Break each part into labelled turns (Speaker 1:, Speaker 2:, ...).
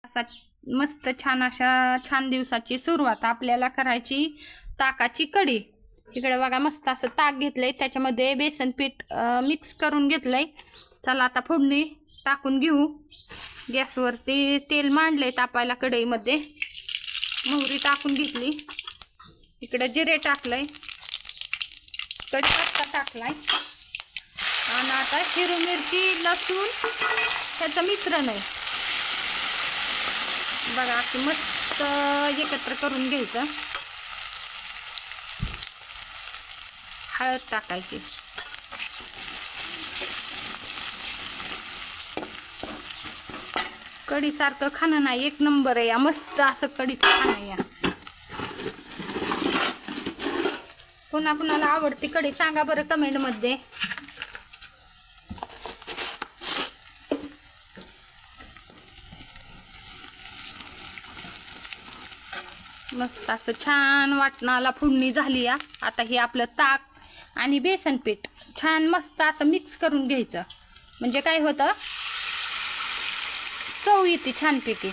Speaker 1: असा मस्त छान अशा छान दिवसाची सुरुवात आपल्याला करायची ताकाची कढी। इकडे बघा मस्त असं ताक घेतलंय, त्याच्यामध्ये बेसन पीठ मिक्स करून घेतलंय। चला आता फोडणी टाकून घेऊ। गॅसवरती तेल मांडलंय तापायला, कढईमध्ये मोहरी टाकून घेतली, इकडे जिरे टाकलंय, कढीपत्ता टाकलाय आणि आता हिरवी मिरची लसूण ह्याचं मिश्रण आहे बघा, असं मस्त एकत्र करून घ्यायचं। हळद टाकायची, कढी सारखं खाणं नाही, एक नंबर आहे या, मस्त असं कढीचं खाणं या। पुन्हा कुणाला आवडती कढी सांगा बरं कमेंट मध्ये। मस्त असं छान वाटणाला फोडणी झाली या। आता हे आपलं ताक आणि बेसन पीठ छान मस्त असं मिक्स करून घ्यायचं, म्हणजे काय होतं, चव येते छानपैकी।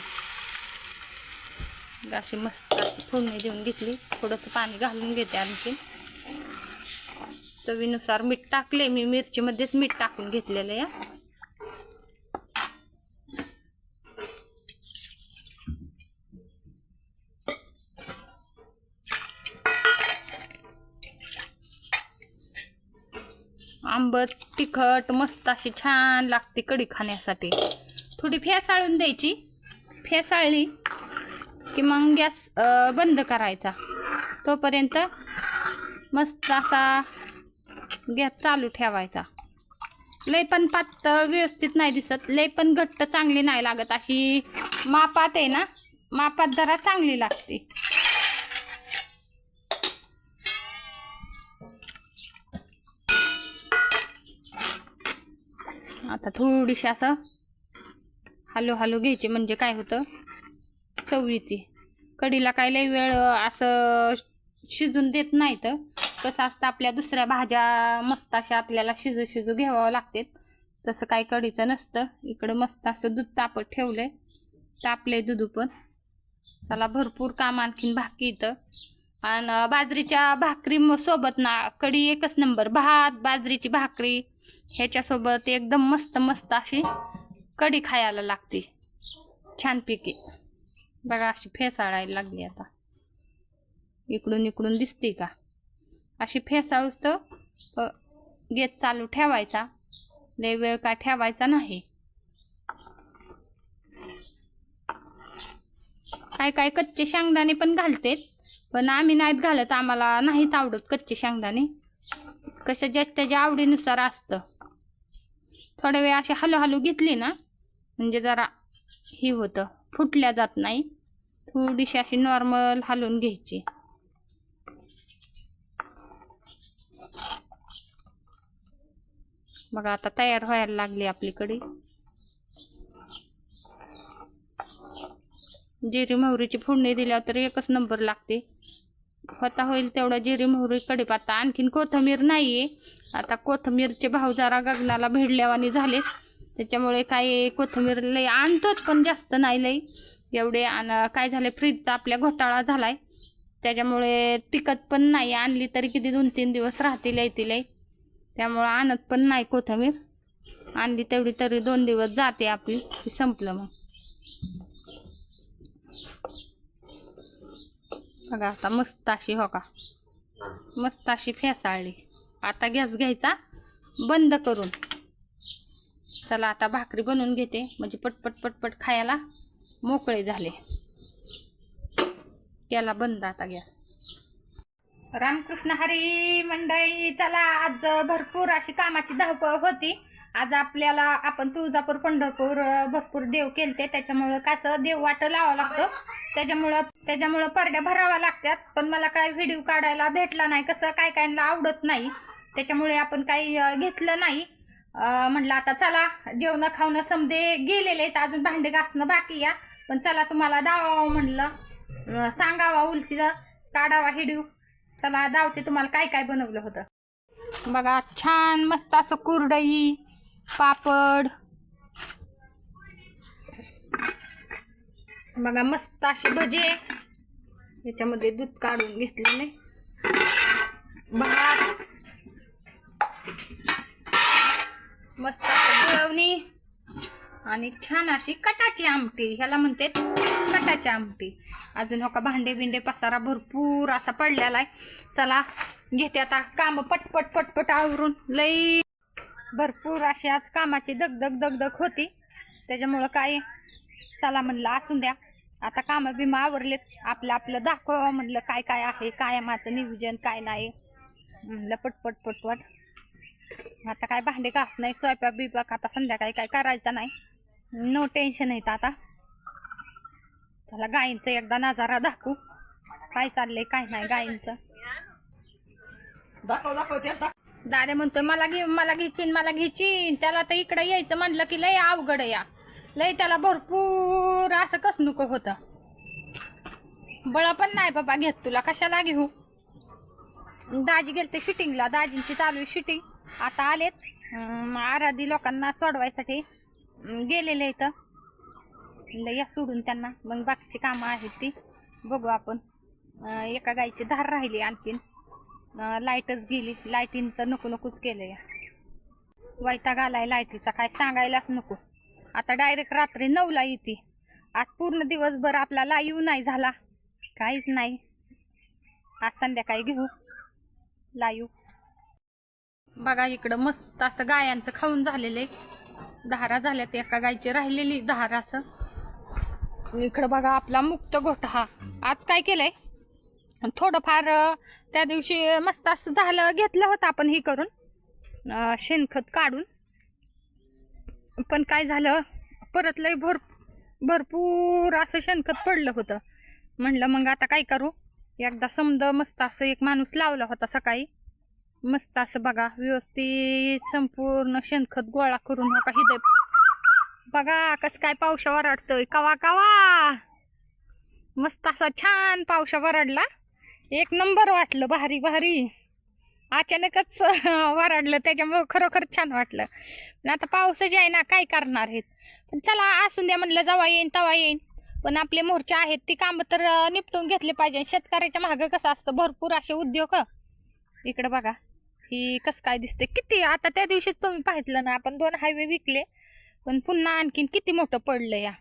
Speaker 1: अशी मस्त अशी फोडणी देऊन घेतली, थोडंसं पाणी घालून घेते आणखी। चवीनुसार मीठ टाकले मी, मिरचीमध्येच मीठ टाकून घेतलेलं या। आंबट तिखट मस्त अशी छान लागते कढी खाण्यासाठी। थोडी फेसाळून द्यायची, फेसाळली की मग गॅस बंद करायचा, तोपर्यंत मस्त असा गॅस चालू ठेवायचा। लय पण पातळ व्यवस्थित नाही दिसत, लय पण घट्ट चांगली नाही लागत, अशी मापात आहे ना, मापात जरा चांगली लागते। आता थोडीशी असं हलू घ्यायची, म्हणजे काय होतं, चव येते। कढीला काय लय वेळ असं शिजून देत नाही, तर कसं असतं आपल्या दुसऱ्या भाज्या मस्त अशा आपल्याला शिजू घ्यावं लागते, तसं काही कढीचं नसतं। इकडं मस्त असं दूध तापत ठेवलंय, तापलंय दूध पण। चला भरपूर काम आणखीन बाकी इथं। आणि बाजरीच्या भाकरी सोबत ना कढी एकच नंबर, भात बाजरीची भाकरी ह्याच्यासोबत एकदम मस्त अशी कढी खायला लागते छानपैकी। बघा अशी फेसाळायला लागली आता, इकडून दिसते का, अशी फेसाळूच तर गॅस चालू ठेवायचा, लय वेळ काय ठेवायचा नाही। काय कच्चे शेंगदाणे पण घालतेत, पण आम्ही नाहीत घालत, आम्हाला नाहीत आवडत कच्चे शेंगदाणे, कसं ज्याच्या त्याच्या आवडीनुसार असतं। थोड्या वेळ अशी हलू घेतली ना, म्हणजे जरा हे होतं, फुटल्या जात नाही, थोडीशी अशी नॉर्मल हलवून घ्यायची। बघा आता तयार व्हायला लागली आपली कढी। जिरी मोहरीची फोडणी दिल्यावर तर एकच नंबर लागते। होता होईल तेवढा जिरी मोहरी कढीपत्ता, आणखीन कोथिंबीर नाहीये। आता कोथिंबीरचे भाव जरा गगनाला भिडल्यावानी झाले, त्याच्यामुळे काय कोथिंबीर लय आणतोच, पण जास्त नाही लय एवढे। आणि काय झाले, फ्रीजचा आपल्या घोटाळा झालाय, त्याच्यामुळे टिकत पण नाही, आणली तरी किती 2-3 दिवस राहतील येतील, त्यामुळे आणत पण नाही कोथिंबीर। आणली तेवढी तरी 2 दिवस जाते आपली, संपलं मग। बघा आता मस्त अशी, हो का, मस्त अशी फेसाळली। आता गॅस घ्यायचा बंद करून। चला आता भाकरी बनवून घेते, म्हणजे पटपट खायला मोकळे झाले। केला बंद आता गॅस। रामकृष्ण हरी मंडळी, चला आज भरपूर अशी कामाची धावपळ होती। आज आपण तुळजापूर पंढरपूर भरपूर देव केलते, त्याच्यामुळं कसं देव वाट लावावं लागतं, त्याच्यामुळं परड्या भरावा लागतात, पण मला काय व्हिडिओ काढायला भेटला नाही, कसं कायला आवडत नाही, त्याच्यामुळे आपण काही घेतलं नाही। म्हटलं आता चला जेवण खावणं समजे गेलेले आहेत, अजून भांडे घासणं बाकी या, पण चला तुम्हाला दावावं म्हणलं, सांगावा उलसीला काढावा व्हिडिओ। चला दावते तुम्हाला काय बनवलं होतं। बघा छान मस्त असं कुरडई, पापड, बघा मस्त असे भजे, याच्यामध्ये दूध काढून घेतलेले, भात, मस्त गुळवणी आणि छान अशी कटाची आमटी, ह्याला म्हणते कटाची आमटी. अजून हो का भांडे बिंडे पसारा भरपूर असा पडलेला आहे. चला घेते आता काम पटपट पटपट आवरून. लई भरपूर अशी आज कामाची दगदग दगदग होती, त्याच्यामुळं काय चला म्हणलं असून द्या. आता कामं बिमं आवरलेत, आपलं आपलं दाखवा म्हणलं काय काय आहे, काय माझं नियोजन काय नाही म्हणलं पटपट पटपट. आता काय भांडे घास नाही, स्वयंपाक बिपाक आता संध्याकाळी काय करायचं नाही, नो टेन्शन आहे आता. चला गायींचं एकदा नजारा दाखवू, काय चाललंय काय नाही गायींचं. दादा म्हणतोय मला घ्यायची. त्याला तर इकडं यायचं म्हणलं की लय अवघड या, लय त्याला भरपूर असं कसनुक होतं. बळ पण नाही बाबा घेत तुला, कशाला घेऊ. दाजी गेलते शूटिंगला, दाजींची चालू आहे शूटिंग. आता आलेत आराधी लोकांना सोडवायसाठी गेलेले इथं, या सोडून त्यांना. मग बाकीची कामं आहेत ती बघू आपण. एका गायची धार राहिली आणखीन, लाईटच गेली, लाईटींचं नको नकोच केलं या. वैताग आलाय लाईटीचा, काय सांगायलाच नको. आता डायरेक्ट रात्री 9ला येते. आज पूर्ण दिवसभर आपला लाईव्ह नाही झाला, काहीच नाही. आज संध्याकाळी घेऊ लाईव्ह. बघा इकडं मस्त असं गायांचं खाऊन झालेलं आहे, धारा झाल्यात. एका गायची राहिलेली धाराचं. इकडं बघा आपला मुक्त गोठा. हा आज काय केलंय, थोडंफार त्या दिवशी मस्त असं झालं, घेतलं होतं आपण हे करून शेणखत काढून. पण काय झालं परत लय भरपूर असं शेणखत पडलं होतं. म्हणलं मग आता काय करू, एकदा समद मस्त असं एक माणूस लावला होता सकाळी, मस्त असं बघा व्यवस्थित संपूर्ण शेणखत गोळा करून. हो का हिदय बघा कसं काय पावसा वराडतोय, कवा कवा मस्त असा छान पावसा वराडला. एक नंबर वाटलं, भारी भारी. अचानकच वराडलं, त्याच्यामुळं खरोखर छान वाटलं. पण आता पाऊसच आहे ना, काय करणार आहेत. पण चला असून द्या म्हणलं, जेव्हा येईन तेव्हा येईन. पण आपले मोर्चे आहेत ती कामं तर निपटून घेतले पाहिजे. शेतकऱ्याच्या मागं कसं असतं भरपूर असे उद्योग. इकडं बघा ही कसं काय दिसते किती. आता त्या दिवशीच तुम्ही पाहितलं ना, आपण 2 हायवे विकले, पण पुन्हा आणखीन किती मोठं पडलं या.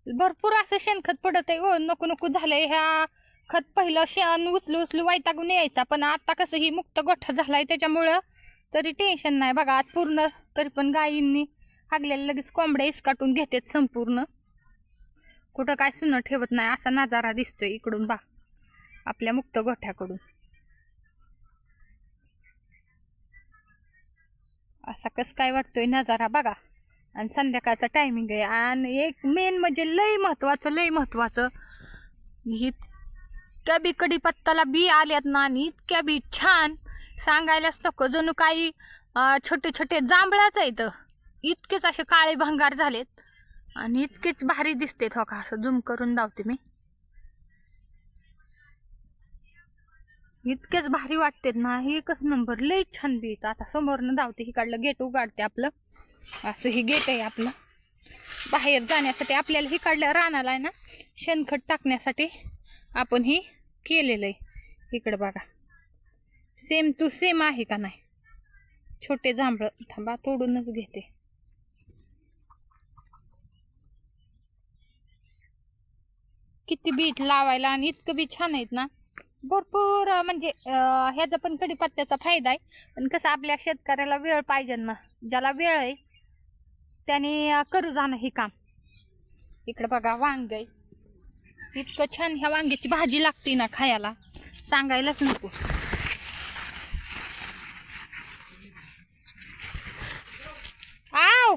Speaker 1: भरपूर असं शेणखत पडत आहे. हो नको नको झालंय. ह्या खत पहिलं शेण उचलू वैतागून यायचा, पण आता कसं ही मुक्त गोठा झालाय त्याच्यामुळं तरी टेन्शन नाही. बघा आज पूर्ण तरी पण गायींनी हागलेलं लगेच कोंबड्या इसकाटून घेतात संपूर्ण, कुठं काय सुनं ठेवत नाही. असा नजारा दिसतोय इकडून बा आपल्या मुक्त गोठ्याकडून. असा कसं काय वाटतोय नजारा बघा. आणि संध्याकाळचा टायमिंग आहे. आणि एक मेन म्हणजे लय महत्वाचं इतक्या बी कडीपत्ताला बी आल्यात ना, आणि इतक्या बी छान सांगायलाच नको. जणू काही छोटे छोटे जांभळाच आहेत, इतकेच असे काळे भंगार झालेत आणि इतकेच भारी दिसतेत. हो का असं झूम करून दावते मी, इतकेच भारी वाटतेत ना. हे एकच नंबर लय छान बी. आता समोरनं धावते, इकडलं गेट उघडते आपलं, असं ही गेट आहे आपलं बाहेर जाण्यासाठी. आपल्याला इकडल्या रानाला आहे ना शेणखत टाकण्यासाठी आपण ही केलेलं आहे. इकडं बघा सेम टू सेम आहे का नाही. छोटे जांभळं थांबा तोडूनच घेते. किती बीट लावायला आणि इतकं बी छान आहेत ना. भरपूर म्हणजे ह्याचा पण कडीपत्त्याचा फायदा आहे. पण कसं आपल्या शेतकऱ्याला वेळ पाहिजे ना, ज्याला वेळ आहे त्याने करू जाणं हे काम. इकडं बघा वांग आहे, इतकं छान. ह्या वांग्याची भाजी लागते ना खायला, सांगायलाच नको. आव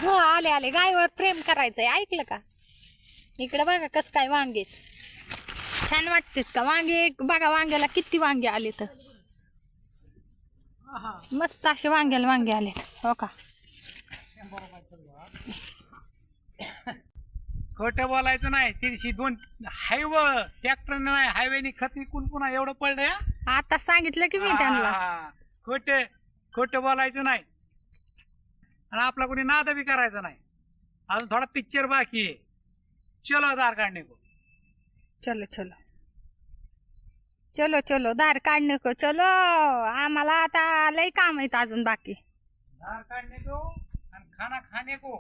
Speaker 1: आले आले, गायवर प्रेम करायचंय ऐकलं का. इकडं बघा कसं काय वांगे छान वाटतेत का वांगे. बघा वांग्याला किती वांगे आले, तर मस्त असे वांगे आले. हो का
Speaker 2: खोटं बोलायचं नाही. 302 हायवे ट्रॅक्टरने नाही, हायवेनी खत विकून पुन्हा एवढं पडलंय.
Speaker 1: आता सांगितलं की मी त्यांना,
Speaker 2: खोटं बोलायचं नाही आणि आपला कोणी नाद बी करायचा नाही. अजून थोड़ा पिक्चर बाकी है, चलो धार काढने को.
Speaker 1: चलो चलो चलो चलो धार काढणे को चलो. आम्हाला आता लय काम आहेत अजून बाकी.
Speaker 2: धार काढने को और खाना खाने को.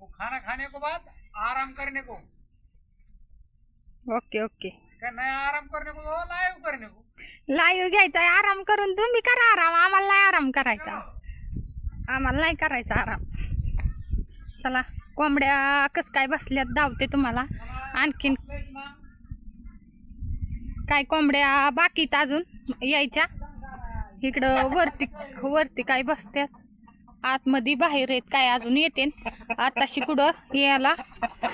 Speaker 2: वो खाना खाने को बाद आराम करने को.
Speaker 1: Okay okay.
Speaker 2: क्या नया आराम करने को तो लाइव करने को.
Speaker 1: लाईव्ह घ्यायचा आहे आराम करून. तुम्ही करा आराम, आम्हाला नाही आराम करायचा. आम्हाला नाही करायचा आराम. चला कोंबड्या कस काय बसल्यात धावते तुम्हाला. आणखीन काय कोंबड्या बाकीत अजून यायच्या. इकडं वरती वरती काय बसत्यात. आतमध्ये बाहेर आहेत काय अजून येते. आताशी कुठं यायला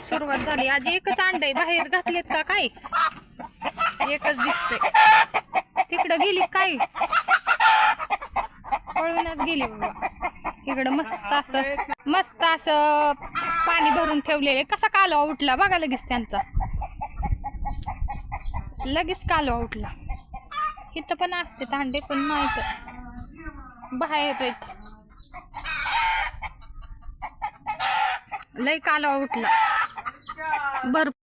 Speaker 1: सुरुवात झाली. आज एकच अंडे बाहेर घातलेत का काय, एकच दिसतंय. तिकडं गेली काय, पळूनच गेली बाबा. इकडं मस्त असं पाणी भरून ठेवलेले. कसा कालवा उठला बघा लगेच त्यांचा. लगेच कालवा उठला. इथं पण असते अंडे पण नाही तर बाहेर आहेत. लय कालवा उठला भरपूर.